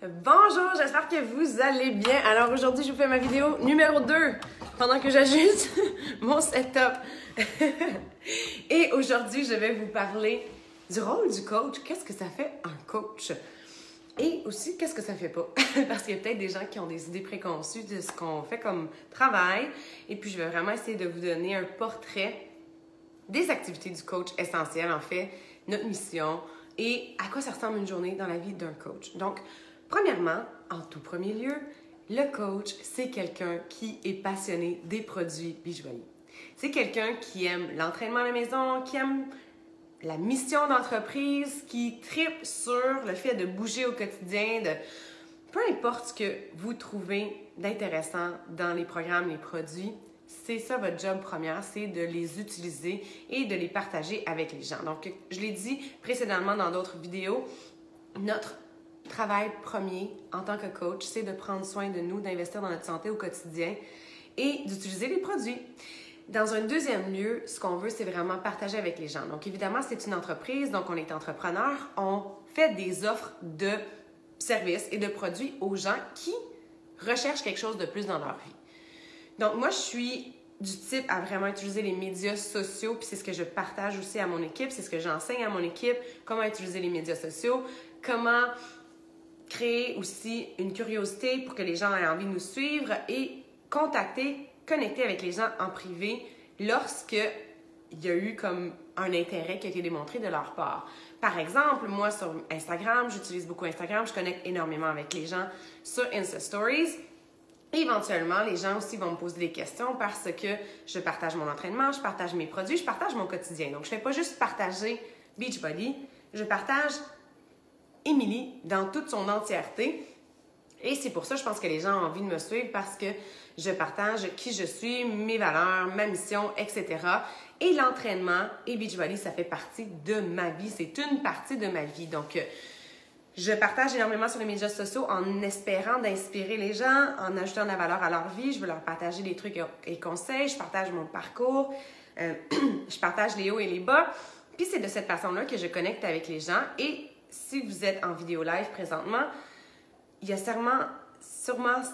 Bonjour, j'espère que vous allez bien. Alors aujourd'hui, je vous fais ma vidéo numéro 2 pendant que j'ajuste mon setup. Et aujourd'hui, je vais vous parler du rôle du coach. Qu'est-ce que ça fait un coach? Et aussi, qu'est-ce que ça fait pas? Parce qu'il y a peut-être des gens qui ont des idées préconçues de ce qu'on fait comme travail. Et puis, je vais vraiment essayer de vous donner un portrait des activités du coach essentielles, en fait, notre mission et à quoi ça ressemble une journée dans la vie d'un coach. Donc, premièrement, en tout premier lieu, le coach, c'est quelqu'un qui est passionné des produits Beachbody. C'est quelqu'un qui aime l'entraînement à la maison, qui aime la mission d'entreprise, qui tripe sur le fait de bouger au quotidien, de peu importe ce que vous trouvez d'intéressant dans les programmes, les produits, c'est ça votre job première, c'est de les utiliser et de les partager avec les gens. Donc, je l'ai dit précédemment dans d'autres vidéos, notre travail premier en tant que coach, c'est de prendre soin de nous, d'investir dans notre santé au quotidien et d'utiliser les produits. Dans un deuxième lieu, ce qu'on veut, c'est vraiment partager avec les gens. Donc, évidemment, c'est une entreprise, donc on est entrepreneur, on fait des offres de services et de produits aux gens qui recherchent quelque chose de plus dans leur vie. Donc, moi, je suis du type à vraiment utiliser les médias sociaux, puis c'est ce que je partage aussi à mon équipe, c'est ce que j'enseigne à mon équipe, comment utiliser les médias sociaux, comment créer aussi une curiosité pour que les gens aient envie de nous suivre et connecter avec les gens en privé lorsque il y a eu comme un intérêt qui a été démontré de leur part. Par exemple, moi sur Instagram, j'utilise beaucoup Instagram, je connecte énormément avec les gens sur Insta Stories. Éventuellement, les gens aussi vont me poser des questions parce que je partage mon entraînement, je partage mes produits, je partage mon quotidien. Donc, je ne fais pas juste partager Beachbody, je partage Émilie dans toute son entièreté. Et c'est pour ça, je pense que les gens ont envie de me suivre parce que je partage qui je suis, mes valeurs, ma mission, etc. Et l'entraînement et Beachbody, ça fait partie de ma vie. C'est une partie de ma vie. Donc, je partage énormément sur les médias sociaux en espérant d'inspirer les gens, en ajoutant de la valeur à leur vie. Je veux leur partager des trucs et conseils. Je partage mon parcours. Je partage les hauts et les bas. Puis c'est de cette façon-là que je connecte avec les gens. Et si vous êtes en vidéo live présentement, il y a sûrement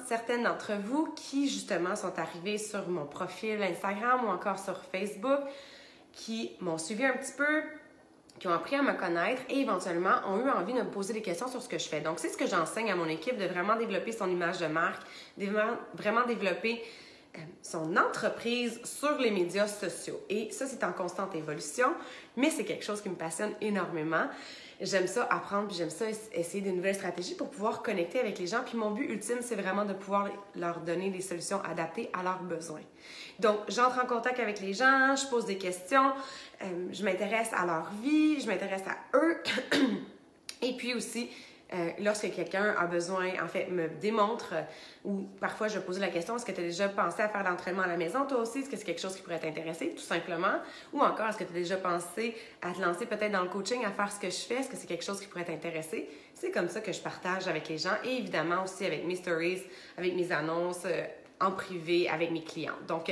certaines d'entre vous qui, justement, sont arrivés sur mon profil Instagram ou encore sur Facebook, qui m'ont suivi un petit peu, qui ont appris à me connaître et éventuellement ont eu envie de me poser des questions sur ce que je fais. Donc, c'est ce que j'enseigne à mon équipe, de vraiment développer son image de marque, de vraiment développer son entreprise sur les médias sociaux. Et ça, c'est en constante évolution, mais c'est quelque chose qui me passionne énormément. J'aime ça apprendre, puis j'aime ça essayer de nouvelles stratégies pour pouvoir connecter avec les gens. Puis mon but ultime, c'est vraiment de pouvoir leur donner des solutions adaptées à leurs besoins. Donc, j'entre en contact avec les gens, je pose des questions, je m'intéresse à leur vie, je m'intéresse à eux. Et puis aussi, lorsque quelqu'un a besoin, en fait, me démontre, ou parfois je pose la question, est-ce que tu as déjà pensé à faire l'entraînement à la maison, toi aussi? Est-ce que c'est quelque chose qui pourrait t'intéresser, tout simplement? Ou encore, est-ce que tu as déjà pensé à te lancer peut-être dans le coaching, à faire ce que je fais? Est-ce que c'est quelque chose qui pourrait t'intéresser? C'est comme ça que je partage avec les gens et évidemment aussi avec mes stories, avec mes annonces en privé, avec mes clients. Donc,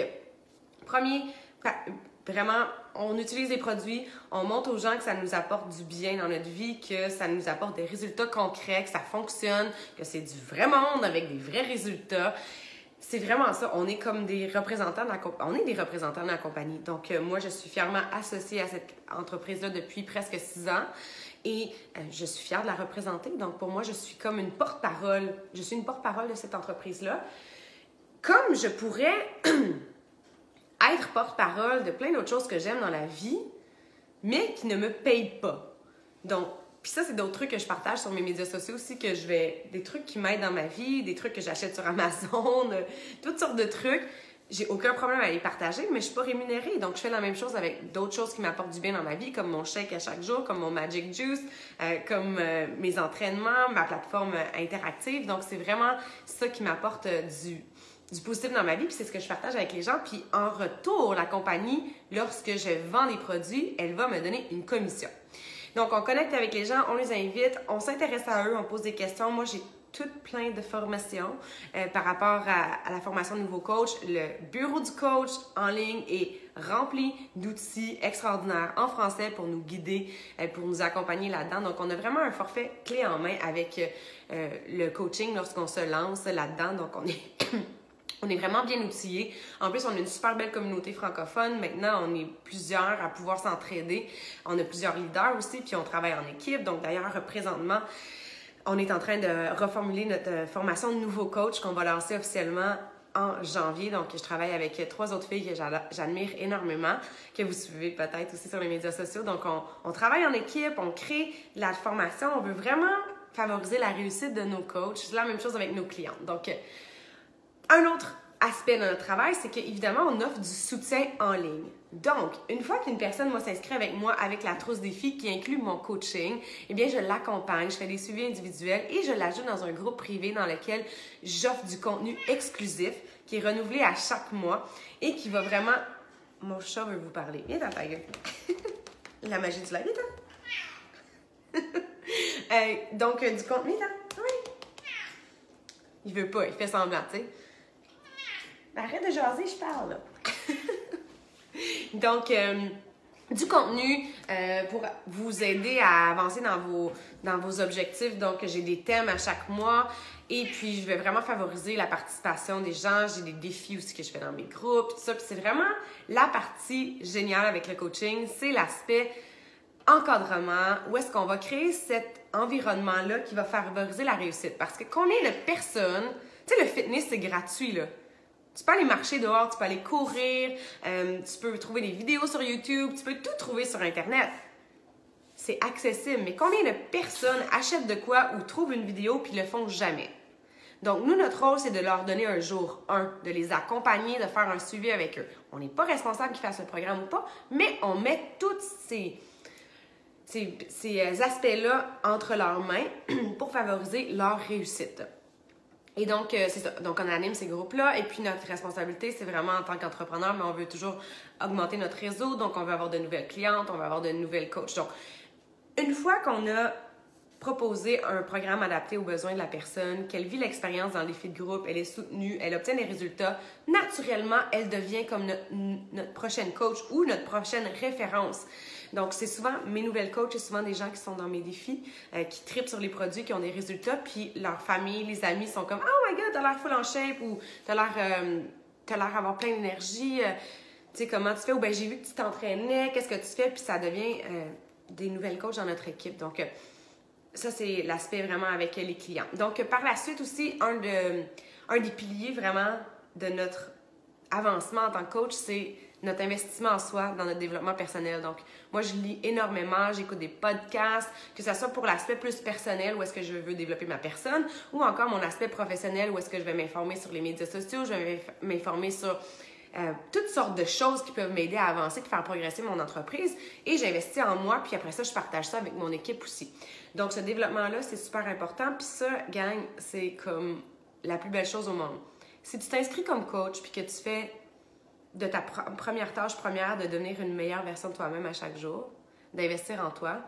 vraiment, on utilise les produits, on montre aux gens que ça nous apporte du bien dans notre vie, que ça nous apporte des résultats concrets, que ça fonctionne, que c'est du vrai monde avec des vrais résultats. C'est vraiment ça. On est comme des représentants de la compagnie. Donc, moi, je suis fièrement associée à cette entreprise-là depuis presque 6 ans et je suis fière de la représenter. Donc, pour moi, je suis comme une porte-parole. Je suis une porte-parole de cette entreprise-là. Comme je pourrais être porte-parole de plein d'autres choses que j'aime dans la vie, mais qui ne me payent pas. Donc, puis ça, c'est d'autres trucs que je partage sur mes médias sociaux aussi, des trucs qui m'aident dans ma vie, des trucs que j'achète sur Amazon, toutes sortes de trucs. J'ai aucun problème à les partager, mais je suis pas rémunérée. Donc, je fais la même chose avec d'autres choses qui m'apportent du bien dans ma vie, comme mon shake à chaque jour, comme mon Magic Juice, comme mes entraînements, ma plateforme interactive. Donc, c'est vraiment ça qui m'apporte du positif dans ma vie, puis c'est ce que je partage avec les gens. Puis en retour, la compagnie, lorsque je vends des produits, elle va me donner une commission. Donc, on connecte avec les gens, on les invite, on s'intéresse à eux, on pose des questions. Moi, j'ai tout plein de formations par rapport à la formation de nouveaux coachs, le bureau du coach en ligne et rempli d'outils extraordinaires en français pour nous guider, pour nous accompagner là-dedans. Donc, on a vraiment un forfait clé en main avec le coaching lorsqu'on se lance là-dedans. Donc, on est vraiment bien outillés. En plus, on a une super belle communauté francophone. Maintenant, on est plusieurs à pouvoir s'entraider. On a plusieurs leaders aussi, puis on travaille en équipe. Donc, d'ailleurs, présentement, on est en train de reformuler notre formation de nouveau coach qu'on va lancer officiellement en janvier. Donc, je travaille avec 3 autres filles que j'admire énormément, que vous suivez peut-être aussi sur les médias sociaux. Donc, on travaille en équipe, on crée la formation. On veut vraiment favoriser la réussite de nos coachs. C'est la même chose avec nos clients. Donc, un autre aspect de notre travail, c'est qu'évidemment, on offre du soutien en ligne. Donc, une fois qu'une personne, s'inscrit avec moi avec la trousse défi qui inclut mon coaching, eh bien, je l'accompagne, je fais des suivis individuels et je l'ajoute dans un groupe privé dans lequel j'offre du contenu exclusif qui est renouvelé à chaque mois et qui va vraiment... Mon chat veut vous parler. Viens dans ta gueule. La magie du live, donc, du contenu, là. Oui. Il veut pas, il fait semblant, tu sais. Arrête de jaser, je parle, là. Donc, du contenu pour vous aider à avancer dans vos objectifs. Donc, j'ai des thèmes à chaque mois et puis je vais vraiment favoriser la participation des gens. J'ai des défis aussi que je fais dans mes groupes, tout ça. Puis c'est vraiment la partie géniale avec le coaching, c'est l'aspect encadrement, où est-ce qu'on va créer cet environnement-là qui va favoriser la réussite. Parce que combien de personnes... Tu sais, le fitness, c'est gratuit, là. Tu peux aller marcher dehors, tu peux aller courir, tu peux trouver des vidéos sur YouTube, tu peux tout trouver sur Internet. C'est accessible, mais combien de personnes achètent de quoi ou trouvent une vidéo puis le font jamais? Donc, nous, notre rôle, c'est de leur donner un jour 1, de les accompagner, de faire un suivi avec eux. On n'est pas responsable qu'ils fassent le programme ou pas, mais on met tous ces aspects-là entre leurs mains pour favoriser leur réussite. Et donc, c'est ça. Donc, on anime ces groupes-là. Et puis, notre responsabilité, c'est vraiment en tant qu'entrepreneur, mais on veut toujours augmenter notre réseau. Donc, on veut avoir de nouvelles clientes, on veut avoir de nouvelles coachs. Donc, une fois qu'on a proposé un programme adapté aux besoins de la personne, qu'elle vit l'expérience dans le défi de groupe, elle est soutenue, elle obtient des résultats, naturellement, elle devient comme notre prochaine coach ou notre prochaine référence. Donc, c'est souvent mes nouvelles coachs, c'est souvent des gens qui sont dans mes défis, qui trippent sur les produits, qui ont des résultats, puis leur famille, les amis sont comme « Oh my God, t'as l'air full en shape » ou « T'as l'air d'avoir plein d'énergie, tu sais, comment tu fais » ou « Ben, j'ai vu que tu t'entraînais, qu'est-ce que tu fais » puis ça devient des nouvelles coachs dans notre équipe. Donc, ça, c'est l'aspect vraiment avec les clients. Donc, par la suite aussi, un des piliers vraiment de notre avancement en tant que coach, c'est notre investissement en soi dans notre développement personnel. Donc, moi, je lis énormément, j'écoute des podcasts, que ce soit pour l'aspect plus personnel, où est-ce que je veux développer ma personne, ou encore mon aspect professionnel, où est-ce que je vais m'informer sur les médias sociaux, je vais m'informer sur toutes sortes de choses qui peuvent m'aider à avancer, de faire progresser mon entreprise. Et j'investis en moi, puis après ça, je partage ça avec mon équipe aussi. Donc, ce développement-là, c'est super important. Puis ça, gang, c'est comme la plus belle chose au monde. Si tu t'inscris comme coach, puis que tu fais de ta première tâche première de devenir une meilleure version de toi-même à chaque jour, d'investir en toi,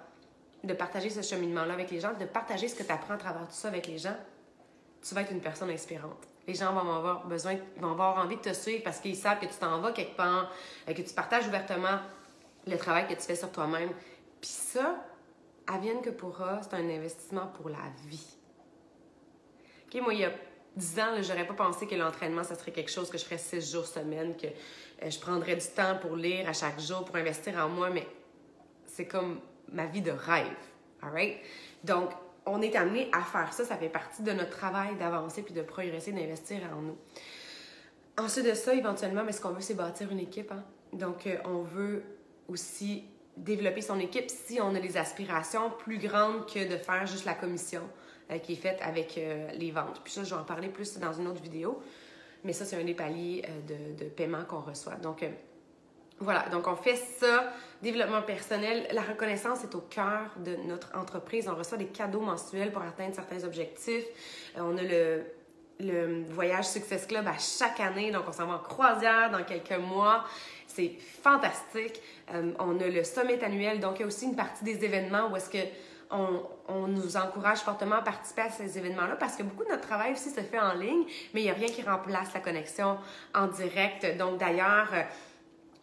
de partager ce cheminement-là avec les gens, de partager ce que tu apprends à travers tout ça avec les gens, tu vas être une personne inspirante. Les gens vont avoir envie de te suivre parce qu'ils savent que tu t'en vas quelque part, que tu partages ouvertement le travail que tu fais sur toi-même. Puis ça, advienne que pourra, c'est un investissement pour la vie. OK, moi, il y a 10 ans, j'aurais pas pensé que l'entraînement, ça serait quelque chose que je ferais 6 jours semaine, que je prendrais du temps pour lire à chaque jour, pour investir en moi, mais c'est comme ma vie de rêve. All right? Donc, on est amené à faire ça. Ça fait partie de notre travail d'avancer puis de progresser, d'investir en nous. Ensuite de ça, éventuellement, mais ce qu'on veut, c'est bâtir une équipe. Hein? Donc, on veut aussi développer son équipe si on a des aspirations plus grandes que de faire juste la commission qui est faite avec les ventes. Puis ça, je vais en parler plus dans une autre vidéo. Mais ça, c'est un des paliers de paiement qu'on reçoit. Donc, voilà. Donc, on fait ça. Développement personnel. La reconnaissance est au cœur de notre entreprise. On reçoit des cadeaux mensuels pour atteindre certains objectifs. On a le Voyage Success Club à chaque année. Donc, on s'en va en croisière dans quelques mois. C'est fantastique. On a le Summit annuel. Donc, il y a aussi une partie des événements où est-ce que on nous encourage fortement à participer à ces événements-là parce que beaucoup de notre travail aussi se fait en ligne, mais il n'y a rien qui remplace la connexion en direct. Donc, d'ailleurs,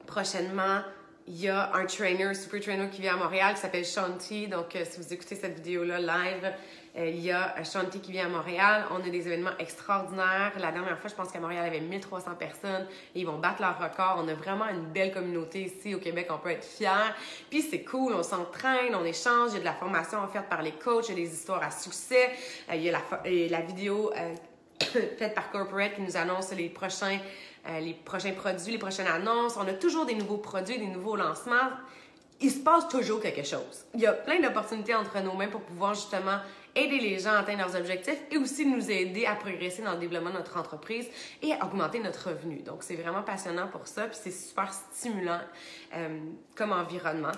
prochainement, il y a un super trainer qui vient à Montréal qui s'appelle Shanti. Donc, si vous écoutez cette vidéo-là live, il y a Shanti qui vient à Montréal. On a des événements extraordinaires. La dernière fois, je pense qu'à Montréal, il y avait 1300 personnes. Et ils vont battre leur record. On a vraiment une belle communauté ici au Québec. On peut être fiers. Puis, c'est cool. On s'entraîne, on échange. Il y a de la formation offerte par les coachs. Il y a des histoires à succès. Il y a la vidéo faite par Corporate qui nous annonce les prochains produits, les prochaines annonces. On a toujours des nouveaux produits, des nouveaux lancements. Il se passe toujours quelque chose. Il y a plein d'opportunités entre nos mains pour pouvoir justement aider les gens à atteindre leurs objectifs et aussi nous aider à progresser dans le développement de notre entreprise et à augmenter notre revenu. Donc, c'est vraiment passionnant pour ça, puis c'est super stimulant comme environnement.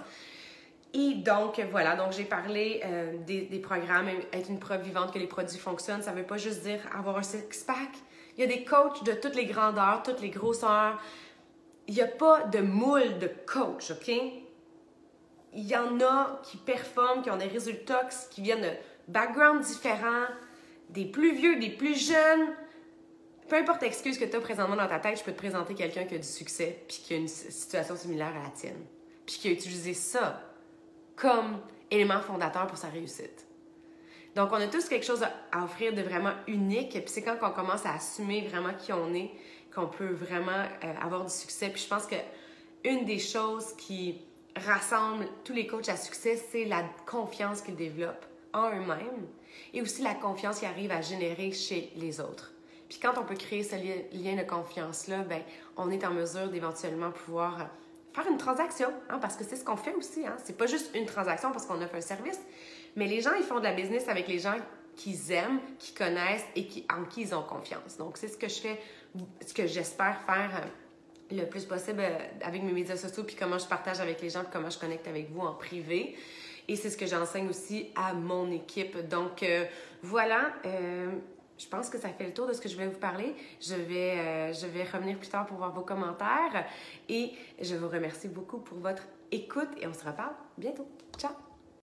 Et donc, voilà, donc j'ai parlé des programmes, être une preuve vivante que les produits fonctionnent. Ça ne veut pas juste dire avoir un six-pack. Il y a des coachs de toutes les grandeurs, toutes les grosseurs. Il n'y a pas de moule de coach, OK? Il y en a qui performent, qui ont des résultats, qui viennent de backgrounds différents, des plus vieux, des plus jeunes. Peu importe l'excuse que tu as présentement dans ta tête, je peux te présenter quelqu'un qui a du succès puis qui a une situation similaire à la tienne. Puis qui a utilisé ça comme élément fondateur pour sa réussite. Donc, on a tous quelque chose à offrir de vraiment unique. Puis c'est quand on commence à assumer vraiment qui on est qu'on peut vraiment avoir du succès. Puis je pense que une des choses qui rassemble tous les coachs à succès, c'est la confiance qu'ils développent en eux-mêmes et aussi la confiance qu'ils arrivent à générer chez les autres. Puis quand on peut créer ce lien de confiance-là, ben, on est en mesure d'éventuellement pouvoir faire une transaction, hein, parce que c'est ce qu'on fait aussi. Hein. C'est pas juste une transaction parce qu'on offre un service, mais les gens, ils font de la business avec les gens qu'ils aiment, qu'ils connaissent et en qui ils ont confiance. Donc, c'est ce que je fais, ce que j'espère faire le plus possible avec mes médias sociaux, puis comment je partage avec les gens, puis comment je connecte avec vous en privé. Et c'est ce que j'enseigne aussi à mon équipe. Donc, voilà, je pense que ça fait le tour de ce que je vais vous parler. Je vais revenir plus tard pour voir vos commentaires. Et je vous remercie beaucoup pour votre écoute et on se reparle bientôt. Ciao!